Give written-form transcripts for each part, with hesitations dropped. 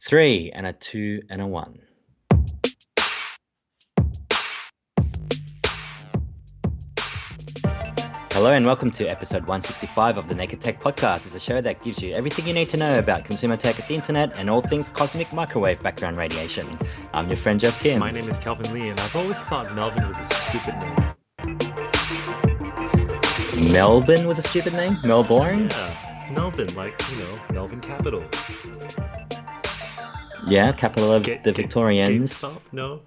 3 and a 2 and a 1. Hello and welcome to episode 165 of the Naked Tech Podcast. It's a show that gives you everything you need to know about consumer tech, the internet, and all things cosmic microwave background radiation. I'm your friend Jeff Kim. My name is Calvin Lee, and I've always thought Melvin was a stupid name. Melbourne was a stupid name? Melbourne? Yeah, Melvin, Melvin Capital. Yeah, capital of the Victorians. GameStop? No,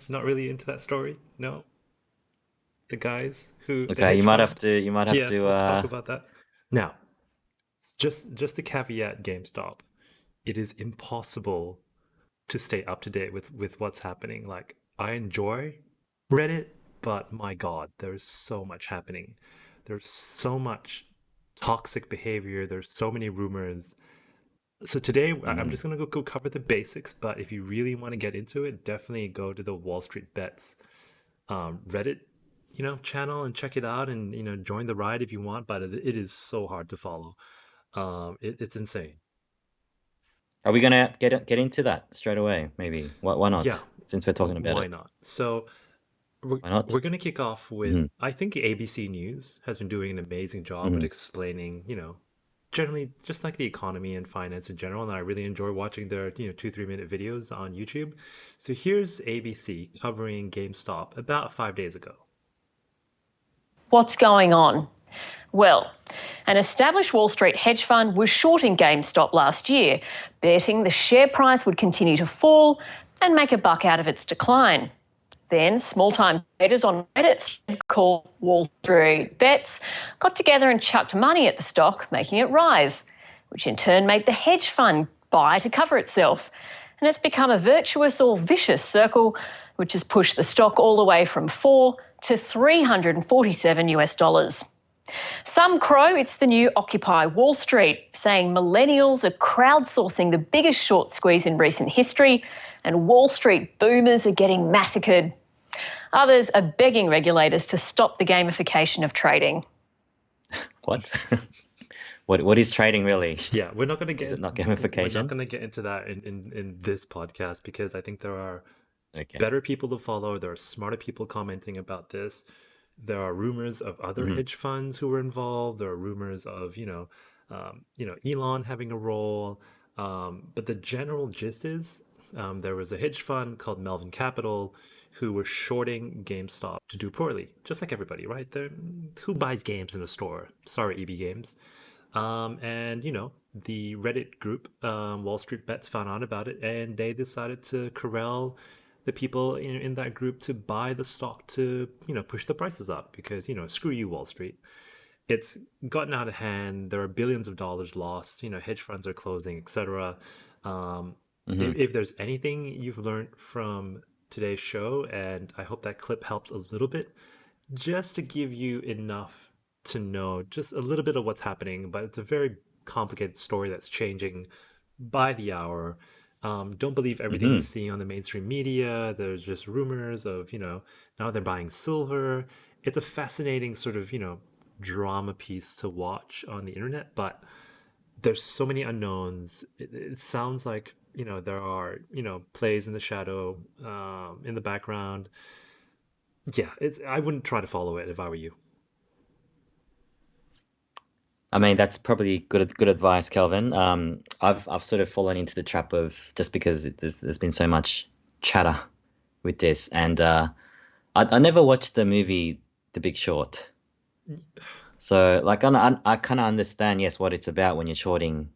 not really into that story. No, the guys who. Okay, you might have to. Let's talk about that. Now, just to caveat GameStop, it is impossible to stay up to date with what's happening. Like, I enjoy Reddit, but my God, there's so much happening. There's so much toxic behavior. There's so many rumors. So today, I'm just going to go cover the basics, but if you really want to get into it, definitely go to the Wall Street Bets Reddit, channel and check it out and, join the ride if you want, but it is so hard to follow. It's insane. Are we going to get into that straight away, maybe? Why not? Yeah. Since we're talking about it. Why not? So we're going to kick off with, I think ABC News has been doing an amazing job at explaining, generally just like the economy and finance in general, and I really enjoy watching their 2-3 minute videos on YouTube. So here's ABC covering GameStop about 5 days ago. What's going on? Well, an established Wall Street hedge fund was shorting GameStop last year, betting the share price would continue to fall and make a buck out of its decline. Then small-time traders on Reddit called Wall Street Bets got together and chucked money at the stock, making it rise, which in turn made the hedge fund buy to cover itself. And it's become a virtuous or vicious circle, which has pushed the stock all the way from $4 to $347. Some crow it's the new Occupy Wall Street, saying millennials are crowdsourcing the biggest short squeeze in recent history and Wall Street boomers are getting massacred. Others are begging regulators to stop the gamification of trading. What? What is trading really? Yeah, we're not going to get. Is it not gamification? We're not going to get into that in this podcast because I think there are better people to follow. There are smarter people commenting about this. There are rumors of other hedge funds who were involved. There are rumors of Elon having a role. But the general gist is there was a hedge fund called Melvin Capital who were shorting GameStop to do poorly, just like everybody, right? Who buys games in a store? Sorry, EB Games. And the Reddit group, Wall Street Bets, found out about it, and they decided to corral the people in that group to buy the stock to push the prices up because screw you, Wall Street. It's gotten out of hand. There are billions of dollars lost. Hedge funds are closing, etc. If there's anything you've learned from today's show, and I hope that clip helps a little bit, just to give you enough to know just a little bit of what's happening, but it's a very complicated story that's changing by the hour. Don't believe everything you see on the mainstream media. There's just rumors of, now they're buying silver. It's a fascinating sort of, drama piece to watch on the internet, but there's so many unknowns. It sounds like, there are, plays in the shadow, in the background. Yeah, I wouldn't try to follow it if I were you. I mean, that's probably good advice, Kelvin. I've sort of fallen into the trap of just because there's been so much chatter with this, and I never watched the movie The Big Short, so like I kind of understand what it's about when you're shorting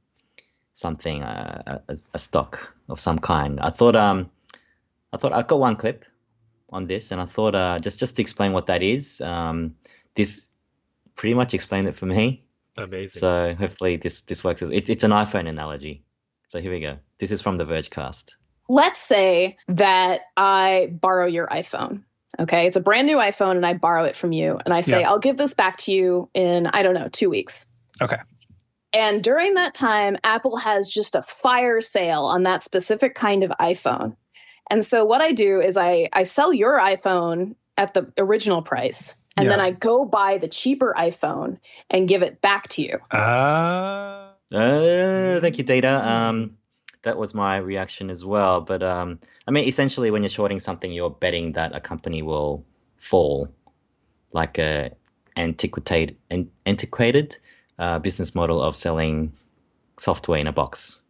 something, a stock of some kind. I thought I've got one clip on this, and I thought just to explain what that is. This pretty much explained it for me. Amazing. So hopefully this works. It's an iPhone analogy. So here we go. This is from the Vergecast. Let's say that I borrow your iPhone. Okay, it's a brand new iPhone and I borrow it from you. And I say, I'll give this back to you in, 2 weeks. Okay. And during that time, Apple has just a fire sale on that specific kind of iPhone. And so what I do is I sell your iPhone at the original price. And then I go buy the cheaper iPhone and give it back to you. Thank you, Data. that was my reaction as well. But I mean, essentially, when you're shorting something, you're betting that a company will fall, like a antiquated business model of selling software in a box.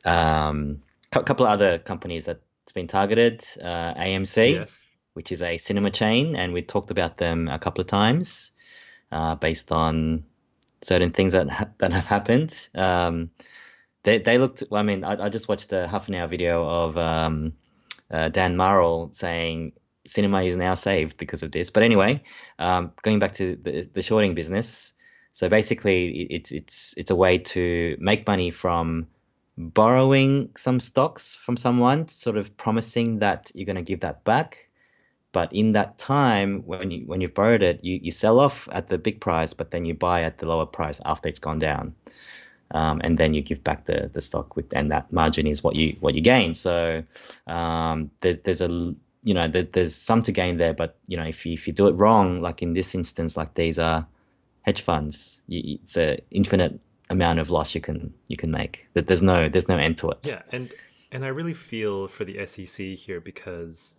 Couple of other companies that's been targeted, AMC, Yes. which is a cinema chain, and we talked about them a couple of times based on certain things that have happened. They looked. Well, I mean, I just watched a half an hour video of Dan Murrell saying cinema is now saved because of this. But anyway, going back to the shorting business. So basically, it's a way to make money from borrowing some stocks from someone, sort of promising that you're going to give that back. But in that time, when you've borrowed it, you sell off at the big price, but then you buy at the lower price after it's gone down. And then you give back the stock and that margin is what you gain. So there's a there's some to gain there, but if you do it wrong, like in this instance, like these are hedge funds, it's an infinite amount of loss you can make. That there's no end to it. Yeah, and I really feel for the SEC here because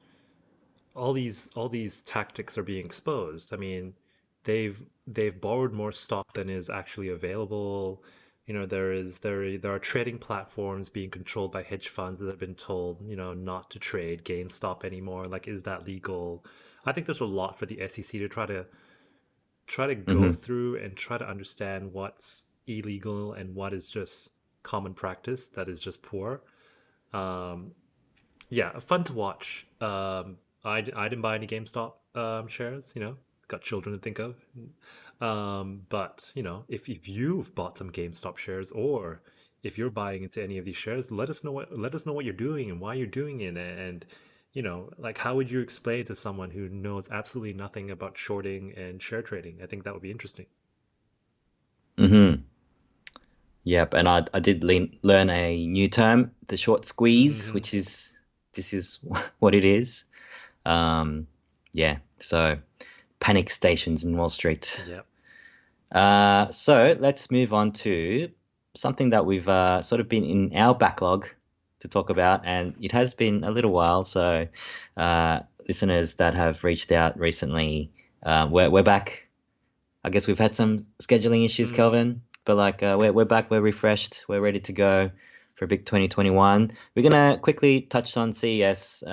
all these tactics are being exposed. I mean, they've borrowed more stock than is actually available. There are trading platforms being controlled by hedge funds that have been told, not to trade GameStop anymore. Like, is that legal? I think there's a lot for the SEC to try to go through and try to understand what's illegal and what is just common practice that is just poor. Um, yeah, fun to watch. I didn't buy any GameStop shares. Got children to think of. But if you've bought some GameStop shares, or if you're buying into any of these shares, let us know what you're doing and why you're doing it, and like, how would you explain to someone who knows absolutely nothing about shorting and share trading? I think that would be interesting. Mm-hmm. Yep, and I did learn a new term, the short squeeze, Mm-hmm. which is this is what it is. Um, yeah, so panic stations in Wall Street. Yep. So let's move on to something that we've sort of been in our backlog to talk about, and it has been a little while. So, listeners that have reached out recently, we're back. I guess we've had some scheduling issues, Mm. Kelvin, but like we're back, we're refreshed, we're ready to go for a big 2021. We're gonna quickly touch on CES.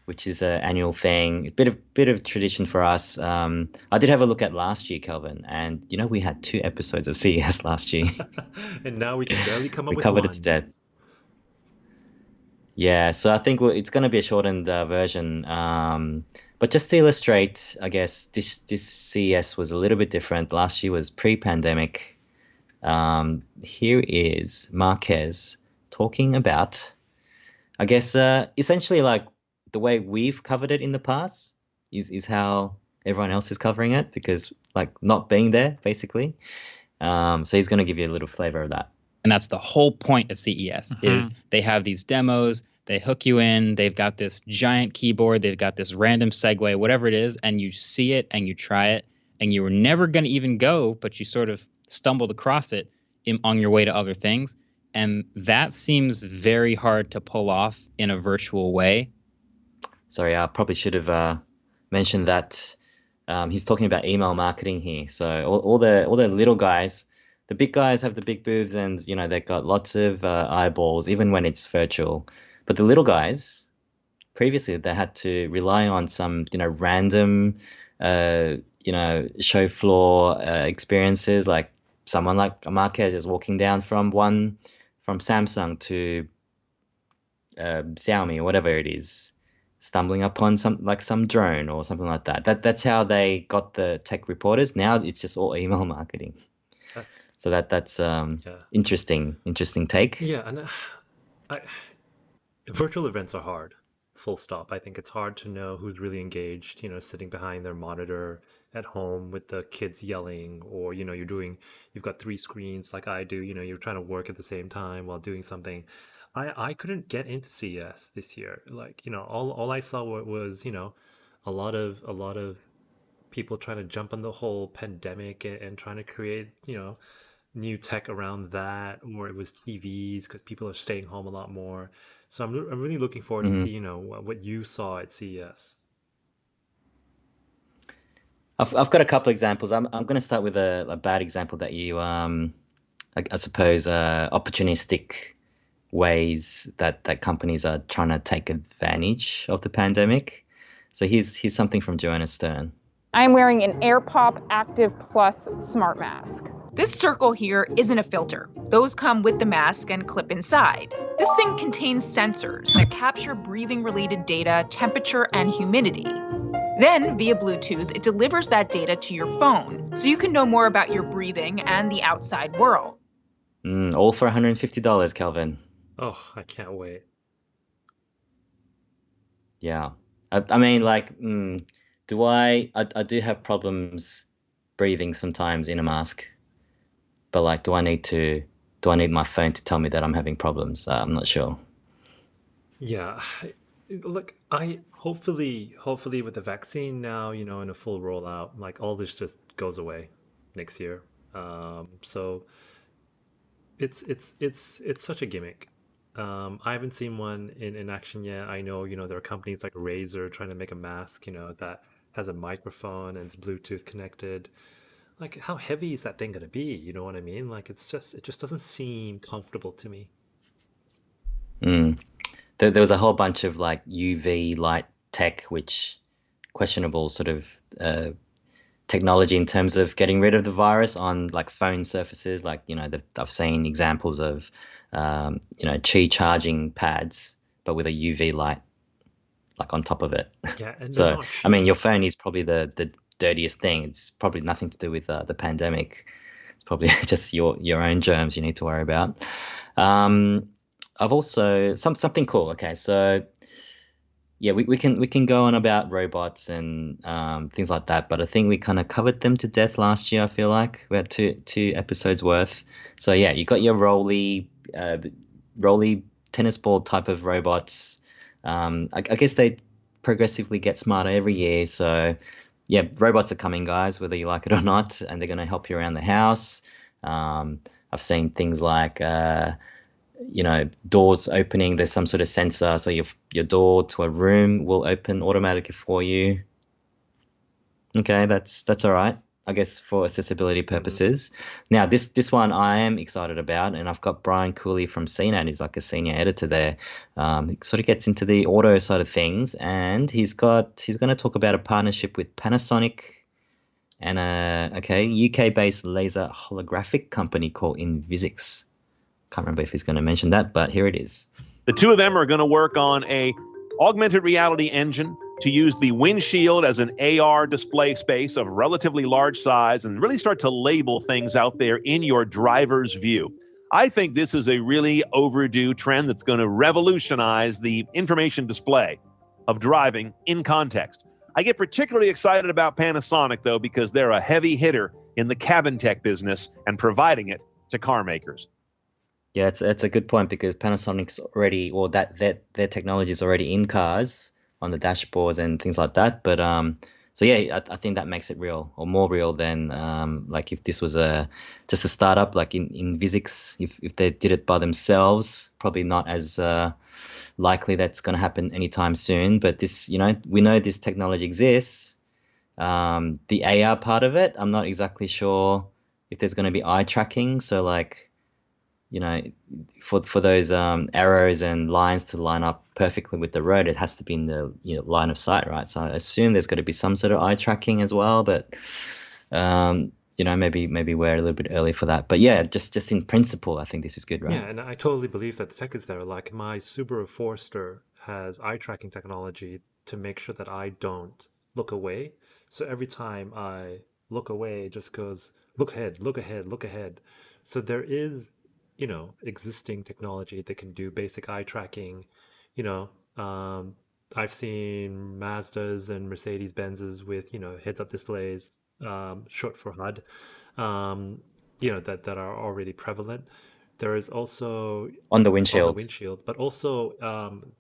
Which is an annual thing. It's a bit of tradition for us. I did have a look at last year, Kelvin, and we had 2 episodes of CES last year. And now we can barely come up We with covered it to one. death. Yeah, so I think it's going to be a shortened version. But just to illustrate, I guess this CES was a little bit different. Last year was pre-pandemic. Here is Marquez talking about, I guess, essentially like the way we've covered it in the past is how everyone else is covering it, because like not being there basically. So he's going to give you a little flavor of that. And that's the whole point of CES is they have these demos, they hook you in, they've got this giant keyboard, they've got this random segue, whatever it is, and you see it and you try it, and you were never going to even go, but you sort of stumbled across it on your way to other things. And that seems very hard to pull off in a virtual way. Sorry, I probably should have mentioned that he's talking about email marketing here. So all the little guys, the big guys have the big booths, and they've got lots of eyeballs, even when it's virtual. But the little guys, previously they had to rely on some random show floor experiences, like someone like Marquez is walking down from Samsung to Xiaomi or whatever it is, stumbling upon some drone or something like that. That's how they got the tech reporters. Now it's just all email marketing. That's interesting take. Yeah, and virtual events are hard. Full stop. I think it's hard to know who's really engaged, sitting behind their monitor at home with the kids yelling, or you've got 3 screens like I do, you're trying to work at the same time while doing something. I couldn't get into CES this year. Like, all I saw was, a lot of people trying to jump on the whole pandemic and trying to create, new tech around that, or it was TVs because people are staying home a lot more. So I'm really looking forward to see, what you saw at CES. I've got a couple examples. I'm going to start with a bad example that you I suppose opportunistic ways that companies are trying to take advantage of the pandemic. So here's something from Joanna Stern. I'm wearing an AirPop Active Plus smart mask. This circle here isn't a filter. Those come with the mask and clip inside. This thing contains sensors that capture breathing-related data, temperature, and humidity. Then, via Bluetooth, it delivers that data to your phone, so you can know more about your breathing and the outside world. All for $150, Calvin. Oh, I can't wait. Yeah. I mean, like, I do have problems breathing sometimes in a mask, but like, do I need my phone to tell me that I'm having problems? I'm not sure. Yeah. Look, I hopefully with the vaccine now, in a full rollout, like all this just goes away next year. So it's such a gimmick. I haven't seen one in action yet. I know, there are companies like Razer trying to make a mask, that has a microphone and it's Bluetooth connected. Like, how heavy is that thing gonna be? You know what I mean? Like, it just doesn't seem comfortable to me. There was a whole bunch of like UV light tech, which questionable sort of technology in terms of getting rid of the virus on like phone surfaces. Like, I've seen examples of, Qi charging pads, but with a UV light like on top of it. Yeah, and So, they're not I mean, cheap. your phone is probably the dirtiest thing. It's probably nothing to do with the pandemic. It's probably just your own germs you need to worry about. I've also something cool. Okay, so yeah, we can go on about robots and things like that, but I think we kind of covered them to death last year. I feel like we had two episodes worth. So yeah, you got your rolly tennis ball type of robots. I guess they progressively get smarter every year. So yeah, robots are coming, guys, whether you like it or not, and they're going to help you around the house. I've seen things like doors opening. There's some sort of sensor, so your door to a room will open automatically for you. Okay, that's all right, I guess, for accessibility purposes. Now, this one I am excited about, and I've got Brian Cooley from CNET. He's like a senior editor there. He sort of gets into the auto side of things, and he's going to talk about a partnership with Panasonic and a UK-based laser holographic company called Invisix. Can't remember if he's going to mention that, but here it is. The two of them are going to work on a augmented reality engine to use the windshield as an AR display space of relatively large size and really start to label things out there in your driver's view. I think this is a really overdue trend that's going to revolutionize the information display of driving in context. I get particularly excited about Panasonic, though, because they're a heavy hitter in the cabin tech business and providing it to car makers. Yeah, it's a good point because Panasonic's already, or that their technology is already in cars on the dashboards and things like that. But so yeah, I think that makes it real or more real than like if this was just a startup like in Visix. If they did it by themselves, probably not as likely that's going to happen anytime soon. But this, we know this technology exists. The AR part of it, I'm not exactly sure if there's going to be eye tracking. So like, for those arrows and lines to line up perfectly with the road, it has to be in the line of sight, right? So I assume there's got to be some sort of eye tracking as well, but maybe we're a little bit early for that. But yeah, just in principle, I think this is good, right? Yeah, and I totally believe that the tech is there. Like my Subaru Forester has eye tracking technology to make sure that I don't look away. So every time I look away, it just goes, look ahead, look ahead, look ahead. So there is existing technology that can do basic eye tracking. I've seen Mazdas and Mercedes Benzes with heads-up displays, short for HUD, that are already prevalent. There is also on the windshield, but also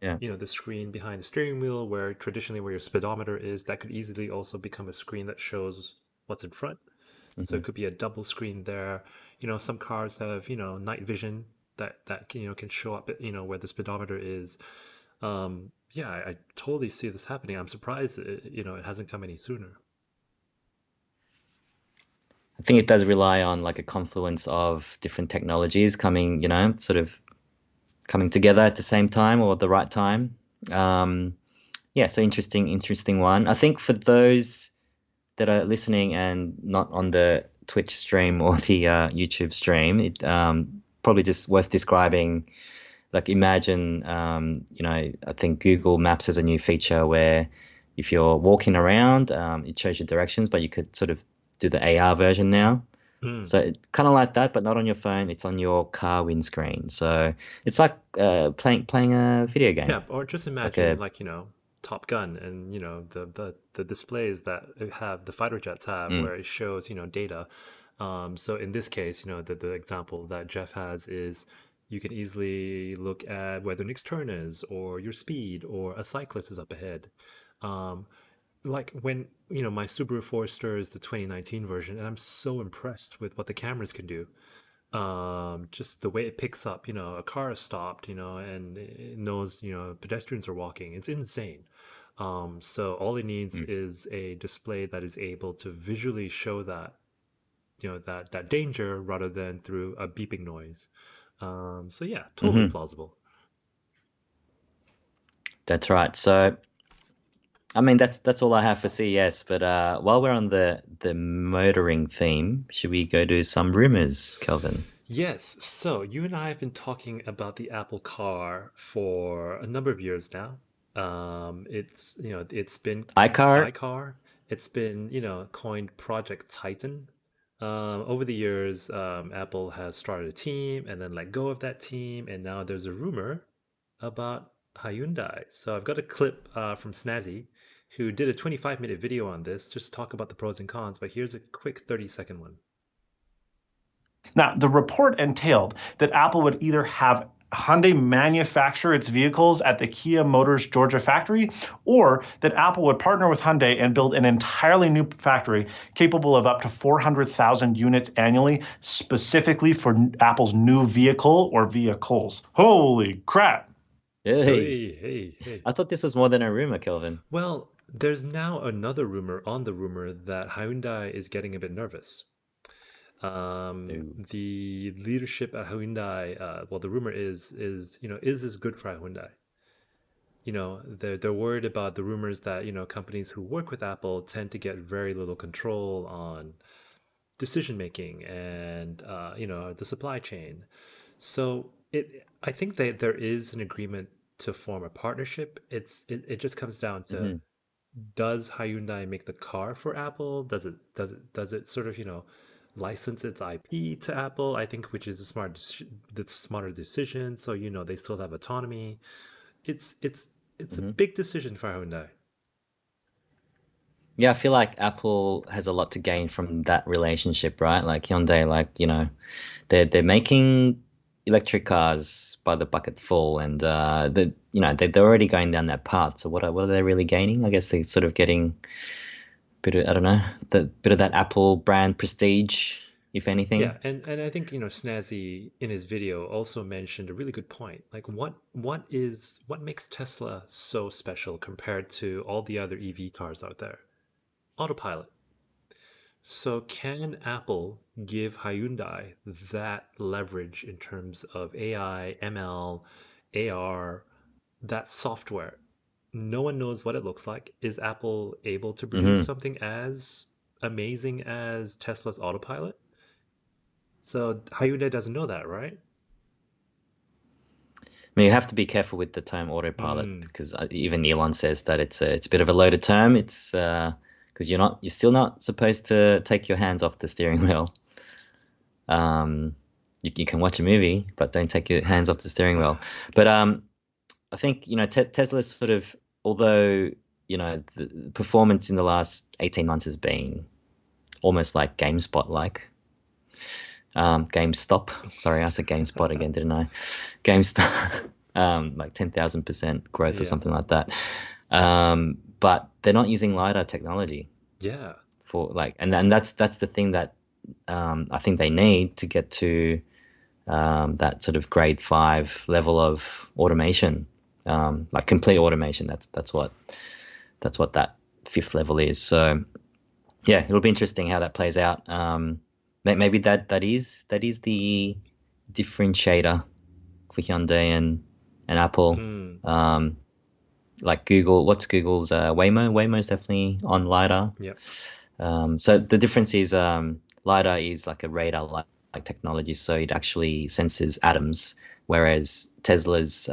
yeah. The screen behind the steering wheel, where traditionally where your speedometer is, that could easily also become a screen that shows what's in front. So it could be a double screen there. some cars have night vision that can show up at where the speedometer is. Yeah, I totally see this happening. I'm surprised it hasn't come any sooner. I think it does rely on like a confluence of different technologies coming, sort of coming together at the same time or at the right time. Yeah, so interesting one. I think for those that are listening and not on the Twitch stream or the YouTube stream, it probably just worth describing. Like imagine, I think Google Maps has a new feature where if you're walking around, it shows you directions, but you could sort of do the AR version now. So it's kind of like that, but not on your phone. It's on your car windscreen. So it's like playing a video game. Yeah, or just imagine like Top Gun and the displays that the fighter jets have where it shows data. So in this case, the example that Jeff has is you can easily look at where the next turn is, or your speed, or a cyclist is up ahead. Like when my Subaru Forester is the 2019 version, and I'm so impressed with what the cameras can do. Just the way it picks up, a car is stopped, and it knows pedestrians are walking. It's insane. So all it needs is a display that is able to visually show that that danger rather than through a beeping noise. So yeah, totally plausible. That's right. So I mean, that's all I have for CES. But while we're on the motoring theme, should we go do some rumors, Kelvin? Yes. So you and I have been talking about the Apple Car for a number of years now. It's been iCar. It's been coined Project Titan. Over the years, Apple has started a team and then let go of that team, and now there's a rumor about Hyundai. So I've got a clip from Snazzy, who did a 25-minute video on this just to talk about the pros and cons, but here's a quick 30-second one. Now, the report entailed that Apple would either have Hyundai manufacture its vehicles at the Kia Motors Georgia factory, or that Apple would partner with Hyundai and build an entirely new factory capable of up to 400,000 units annually, specifically for Apple's new vehicle or vehicles. Holy crap! Hey. I thought this was more than a rumor, Kelvin. Well, there's now another rumor on the rumor that Hyundai is getting a bit nervous. The leadership at Hyundai, well, the rumor is this good for Hyundai? They're worried about the rumors that companies who work with Apple tend to get very little control on decision making and the supply chain. So I think that there is an agreement to form a partnership. It just comes down to does Hyundai make the car for Apple? Does it sort of license its IP to Apple? I think, which is the smarter decision. So they still have autonomy. It's a big decision for Hyundai. Yeah, I feel like Apple has a lot to gain from that relationship, right? Like Hyundai, they're making electric cars by the bucket full, and they're already going down that path. So what are they really gaining? I guess they're sort of getting a bit of, I don't know, the bit of that Apple brand prestige, if anything. Yeah, and I think Snazzy in his video also mentioned a really good point. Like what makes Tesla so special compared to all the other EV cars out there? Autopilot. So can Apple give Hyundai that leverage in terms of AI, ML, AR, that software? No one knows what it looks like. Is Apple able to produce something as amazing as Tesla's Autopilot? So Hyundai doesn't know that, right? I mean, you have to be careful with the term autopilot because even Elon says that it's a bit of a loaded term. It's because you're still not supposed to take your hands off the steering wheel. You can watch a movie, but don't take your hands off the steering wheel. But I think Tesla's sort of, although the performance in the last 18 months has been almost like GameSpot-like. GameStop. Sorry, I said GameSpot again, didn't I? GameStop. Like 10,000% growth or something like that. But they're not using LiDAR technology. Yeah. And that's the thing that I think they need to get to that sort of grade 5 level of automation, like complete automation. That's what that 5th level is. So yeah, it'll be interesting how that plays out. Maybe that is the differentiator for Hyundai and Apple. Like Google, what's Google's Waymo? Waymo is definitely on LiDAR. Yep. So the difference is LiDAR is like a radar-like technology, so it actually senses atoms, whereas Tesla's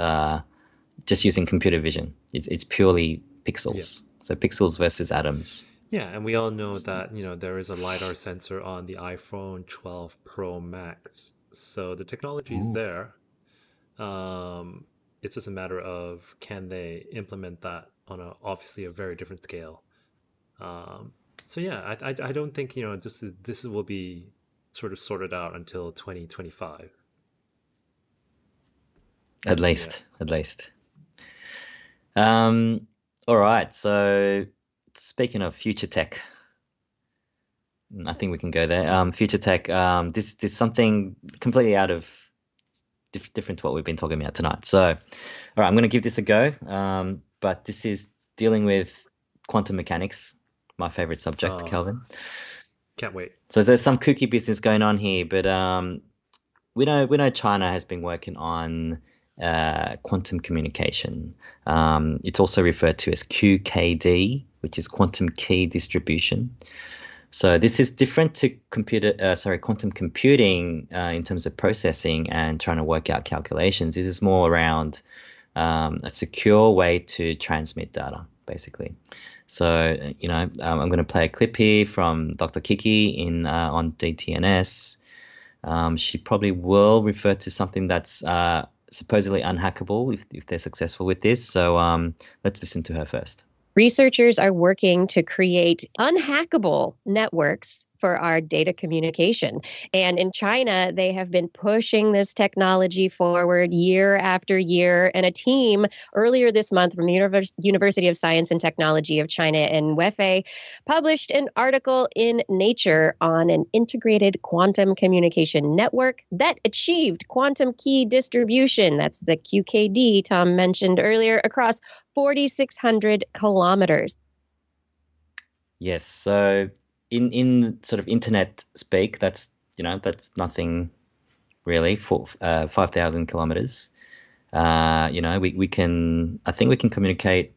just using computer vision. It's purely pixels. Yeah. So pixels versus atoms. Yeah, and we all know that, there is a LiDAR sensor on the iPhone 12 Pro Max. So the technology is there. It's just a matter of, can they implement that on obviously a very different scale. So yeah, I don't think, this will be sort of sorted out until 2025. At least. All right. So speaking of future tech, I think we can go there. Future tech. This something completely out of different to what we've been talking about tonight. So, all right, I'm going to give this a go. But this is dealing with quantum mechanics, my favorite subject, Kelvin. Can't wait. So there's some kooky business going on here, but we know China has been working on quantum communication. It's also referred to as QKD, which is quantum key distribution. So this is different to quantum computing in terms of processing and trying to work out calculations. This is more around a secure way to transmit data, basically. So, I'm going to play a clip here from Dr. Kiki on DTNS. She probably will refer to something that's supposedly unhackable if they're successful with this. So let's listen to her first. Researchers are working to create unhackable networks for our data communication. And in China, they have been pushing this technology forward year after year. And a team earlier this month from the University of Science and Technology of China in Hefei published an article in Nature on an integrated quantum communication network that achieved quantum key distribution. That's the QKD Tom mentioned earlier, across 4,600 kilometers. Yes. So in sort of internet speak, that's nothing really for 5,000 kilometers. I think we can communicate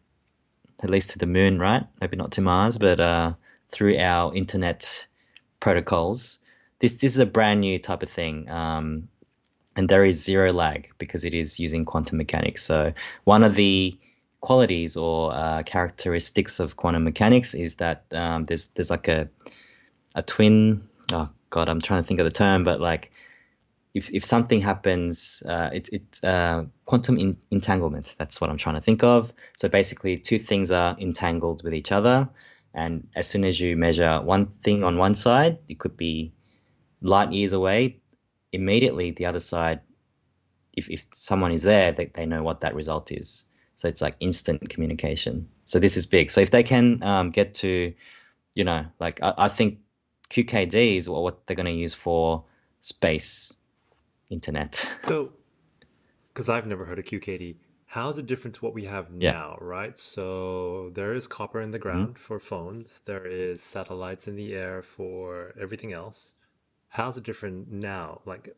at least to the moon, right? Maybe not to Mars, but through our internet protocols. This is a brand new type of thing. And there is zero lag because it is using quantum mechanics. So one of the qualities or characteristics of quantum mechanics is that there's like a twin. Oh God, I'm trying to think of the term, but like if something happens, it's quantum entanglement. That's what I'm trying to think of. So basically, two things are entangled with each other, and as soon as you measure one thing on one side, it could be light years away. Immediately, the other side, if someone is there, they know what that result is. So it's like instant communication. So this is big. So if they can get to, I think QKD is what they're going to use for space internet. So, because I've never heard of QKD, how's it different to what we have now, right? So there is copper in the ground for phones. There is satellites in the air for everything else. How's it different now? Like,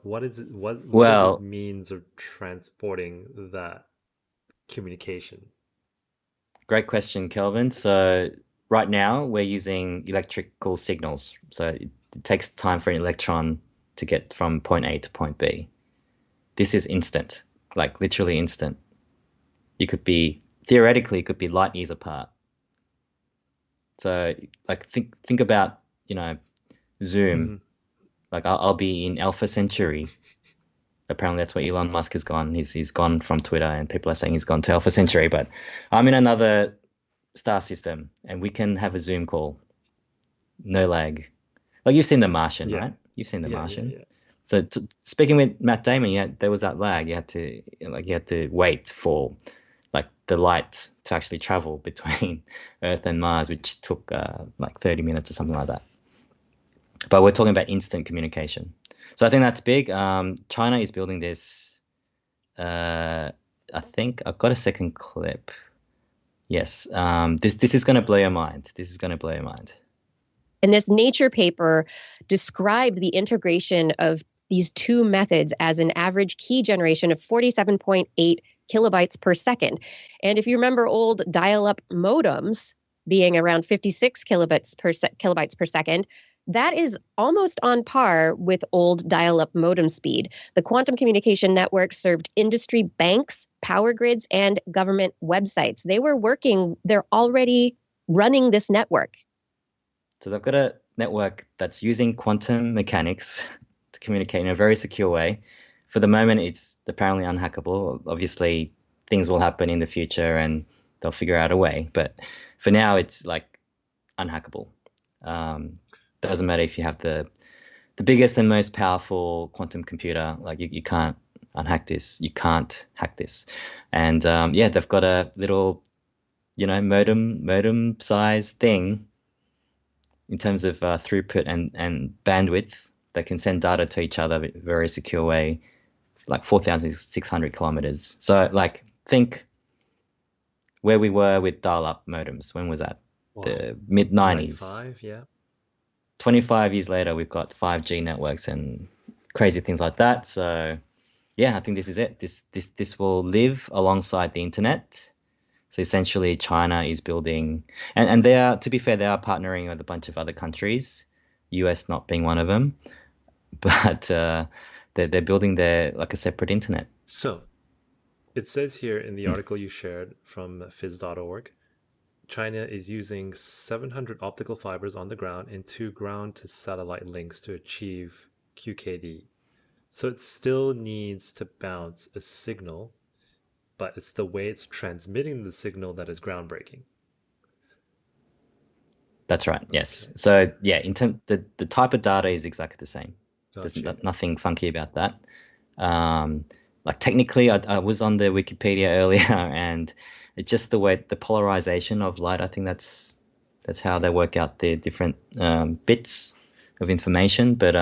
what is it? What is it means of transporting that communication? Great question, Kelvin. So right now we're using electrical signals. So it takes time for an electron to get from point A to point B. This is instant, like literally instant. Theoretically, it could be light years apart. So like think about, Zoom. Mm-hmm. Like I'll be in Alpha Centauri. Apparently that's where Elon Musk has gone. He's gone from Twitter, and people are saying he's gone to Alpha Centauri. But I'm in another star system, and we can have a Zoom call. No lag. Like you've seen The Martian, right? You've seen The Martian. Yeah. So speaking with Matt Damon, there was that lag. You had to wait for like the light to actually travel between Earth and Mars, which took like 30 minutes or something like that. but we're talking about instant communication. So I think that's big. China is building this. I think I've got a second clip. Yes. This is going to blow your mind. This is going to blow your mind. And this Nature paper described the integration of these two methods as an average key generation of 47.8 kilobytes per second. And if you remember old dial-up modems being around 56 kilobytes per second, that is almost on par with old dial-up modem speed. The quantum communication network served industry banks, power grids, and government websites. They're already running this network. So they've got a network that's using quantum mechanics to communicate in a very secure way. For the moment, it's apparently unhackable. Obviously, things will happen in the future and they'll figure out a way. But for now, it's like unhackable. Doesn't matter if you have the biggest and most powerful quantum computer. Like you can't unhack this. You can't hack this. And yeah, they've got a little, modem size thing in terms of throughput and bandwidth that can send data to each other in a very secure way, like 4,600 kilometers. So like think where we were with dial-up modems. When was that? Wow. The mid-90s. 95, yeah. 25 years later, we've got 5G networks and crazy things like that. So yeah, I think this is it. This will live alongside the internet. So essentially, China is building, and they are, to be fair, they are partnering with a bunch of other countries, US not being one of them, but they're building like a separate internet. So it says here in the article you shared from phys.org, China is using 700 optical fibers on the ground and 2 ground-to-satellite links to achieve QKD. So it still needs to bounce a signal, but it's the way it's transmitting the signal that is groundbreaking. That's right. Yes. Okay. So yeah, the type of data is exactly the same. There's nothing funky about that. Like technically, I was on the Wikipedia earlier, and it's just the way the polarization of light. I think that's how they work out the different bits of information. But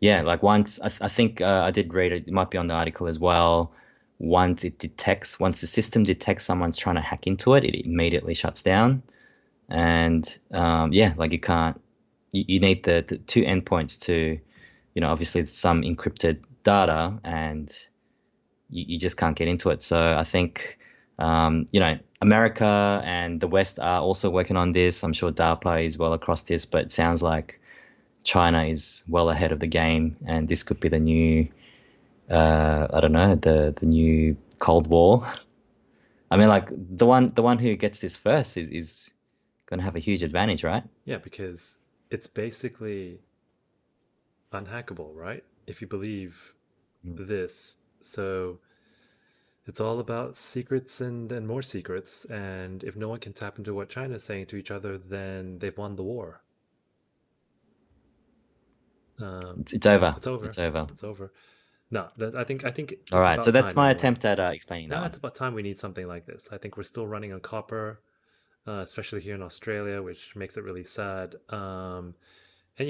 yeah, like once I think I did read it. It might be on the article as well. Once the system detects someone's trying to hack into it, it immediately shuts down. And yeah, like you need the 2 endpoints to, obviously some encrypted data, and you just can't get into it. So I think, America and the West are also working on this. I'm sure DARPA is well across this, but it sounds like China is well ahead of the game, and this could be the new, I don't know, the new Cold War. I mean, like the one who gets this first is going to have a huge advantage, right? Yeah, because it's basically unhackable, right? If you believe this. So it's all about secrets and more secrets. And if no one can tap into what China's saying to each other, then they've won the war. It's over. It's over. It's over. It's over. No, I think. All right. So that's my attempt at explaining that. Now it's about time we need something like this. I think we're still running on copper, especially here in Australia, which makes it really sad. And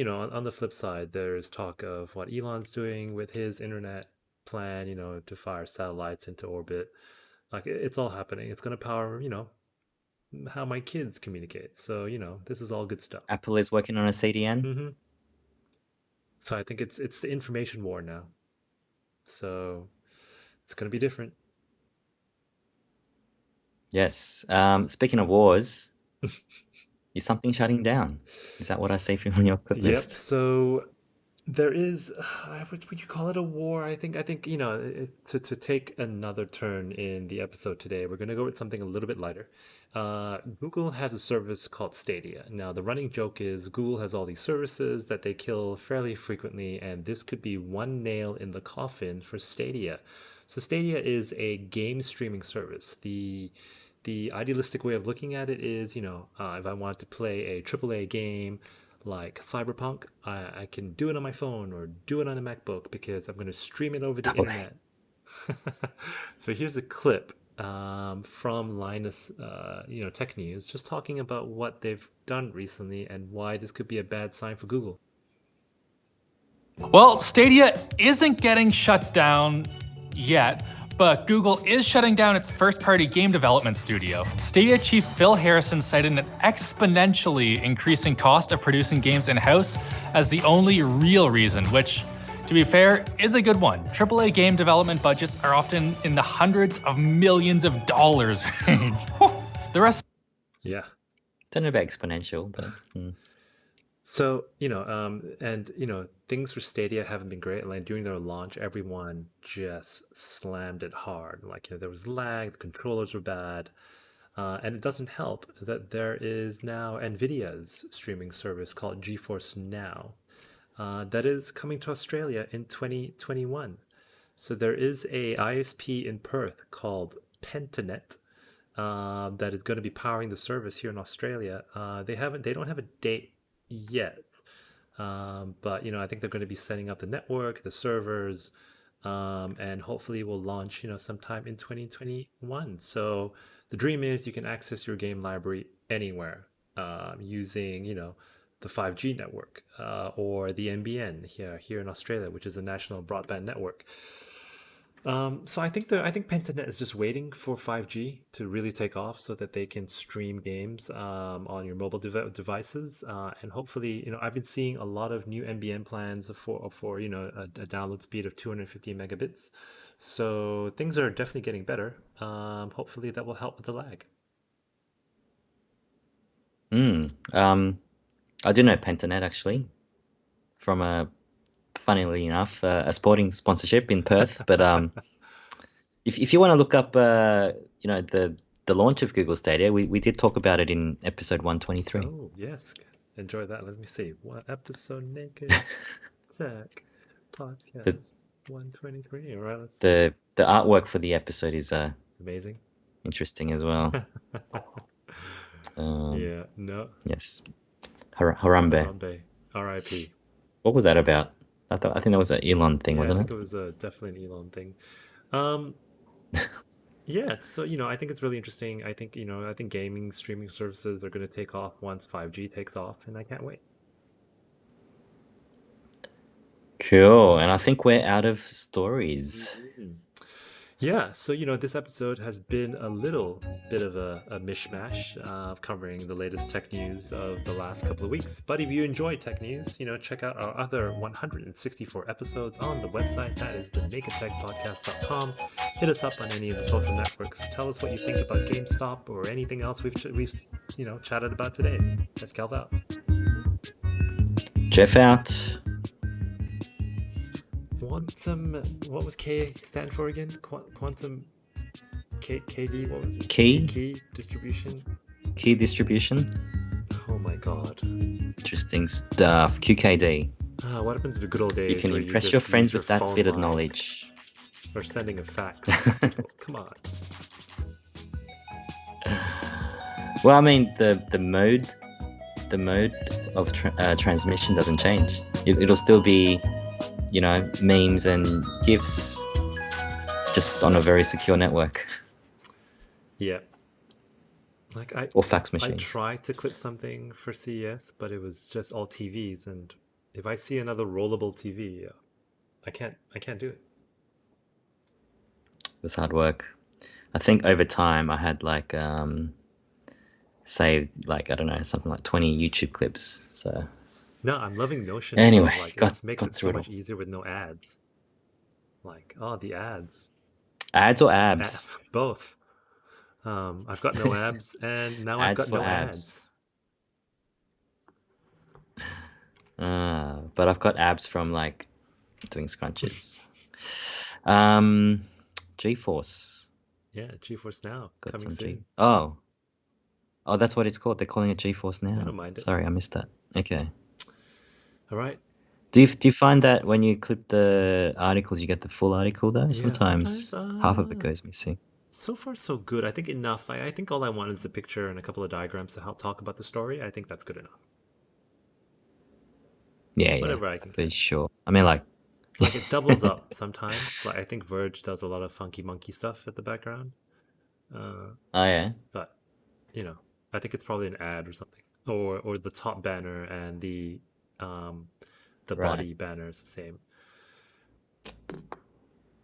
on the flip side, there's talk of what Elon's doing with his internet plan, to fire satellites into orbit. Like it's all happening. It's going to power, how my kids communicate. So, this is all good stuff. Apple is working on a CDN. Mm-hmm. So I think it's the information war now. So it's going to be different. Yes. Speaking of wars, is something shutting down? Is that what I see from your list? Yep. So there is, would you call it a war? I think to take another turn in the episode today, we're going to go with something a little bit lighter. Google has a service called Stadia. Now, the running joke is Google has all these services that they kill fairly frequently, and this could be one nail in the coffin for Stadia. So Stadia is a game streaming service. The idealistic way of looking at it is, if I want to play a AAA game like Cyberpunk, I can do it on my phone or do it on a MacBook because I'm going to stream it over the internet. So here's a clip from Linus, Tech News, just talking about what they've done recently and why this could be a bad sign for Google. Well, Stadia isn't getting shut down yet, but Google is shutting down its first-party game development studio. Stadia chief Phil Harrison cited an exponentially increasing cost of producing games in-house as the only real reason, which, to be fair, is a good one. AAA game development budgets are often in the hundreds of millions of dollars range. The rest... Yeah. Don't know about exponential, but... So, things for Stadia haven't been great. Like during their launch, everyone just slammed it hard. Like, there was lag, the controllers were bad. And it doesn't help that there is now NVIDIA's streaming service called GeForce Now that is coming to Australia in 2021. So there is a ISP in Perth called Pentanet that is going to be powering the service here in Australia. They don't have a date yet, but I think they're going to be setting up the network, the servers, and hopefully will launch sometime in 2021. So the dream is you can access your game library anywhere using the 5G network or the NBN here in Australia, which is a national broadband network. So I think Pentanet is just waiting for 5G to really take off so that they can stream games on your mobile devices, and hopefully, I've been seeing a lot of new NBN plans for a download speed of 250 megabits. So things are definitely getting better. Hopefully that will help with the lag. I do know Pentanet actually from funnily enough, a sporting sponsorship in Perth. But if you want to look up, the launch of Google Stadia, we did talk about it in episode 123. Oh yes, enjoy that. Let me see what episode Naked Tech podcast 123. All right, the artwork for the episode is amazing, interesting as well. Yeah, no. Yes, Harambe. R.I.P. What was that about? I think that was an Elon thing, wasn't it? I think it was definitely an Elon thing. Yeah, so I think it's really interesting. I think gaming streaming services are going to take off once 5G takes off, and I can't wait. Cool, and I think we're out of stories. Mm-hmm. Yeah, so this episode has been a little bit of a mishmash covering the latest tech news of the last couple of weeks. But if you enjoy tech news, check out our other 164 episodes on the website. That is the nakedtechpodcast.com. Hit us up on any of the social networks. Tell us what you think about GameStop or anything else we've chatted about today. Let's Calv out. Jeff out. Quantum, what was K stand for again? Quantum KD, what was it? Key distribution. Key distribution. Oh my god. Interesting stuff. QKD. What happened to the good old days? You can impress your friends with that bit of knowledge. Or sending a fax. Come on. Well, I mean, the mode of transmission doesn't change. It'll still be, memes and GIFs, just on a very secure network. Yeah. Or fax machines. I tried to clip something for CES, but it was just all TVs, and if I see another rollable TV, I can't do it. It was hard work. I think over time I had saved I don't know, something like 20 YouTube clips. So no, I'm loving Notion. Anyway, it makes it so much easier with no ads. The ads. Ads or abs? Both. I've got no abs, and now I've got no ads. But I've got abs from doing scrunches. GeForce. Yeah, GeForce Now coming soon. Oh, that's what it's called. They're calling it GeForce Now. I don't mind it. Sorry, I missed that. Okay. All right. Do you find that when you clip the articles, you get the full article though? Sometimes half of it goes missing. So far, so good. I think enough. I think all I want is the picture and a couple of diagrams to help talk about the story. I think that's good enough. Yeah. Whatever I can. For sure. I mean, it doubles up sometimes. I think Verge does a lot of funky monkey stuff at the background. Oh yeah. But I think it's probably an ad or something, or the top banner and the body banner is the same.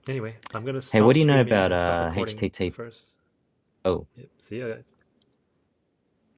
Anyway, I'm gonna stop Hey, what do you know streaming about and stop recording HTTP? first. Oh, Yep. See ya, guys.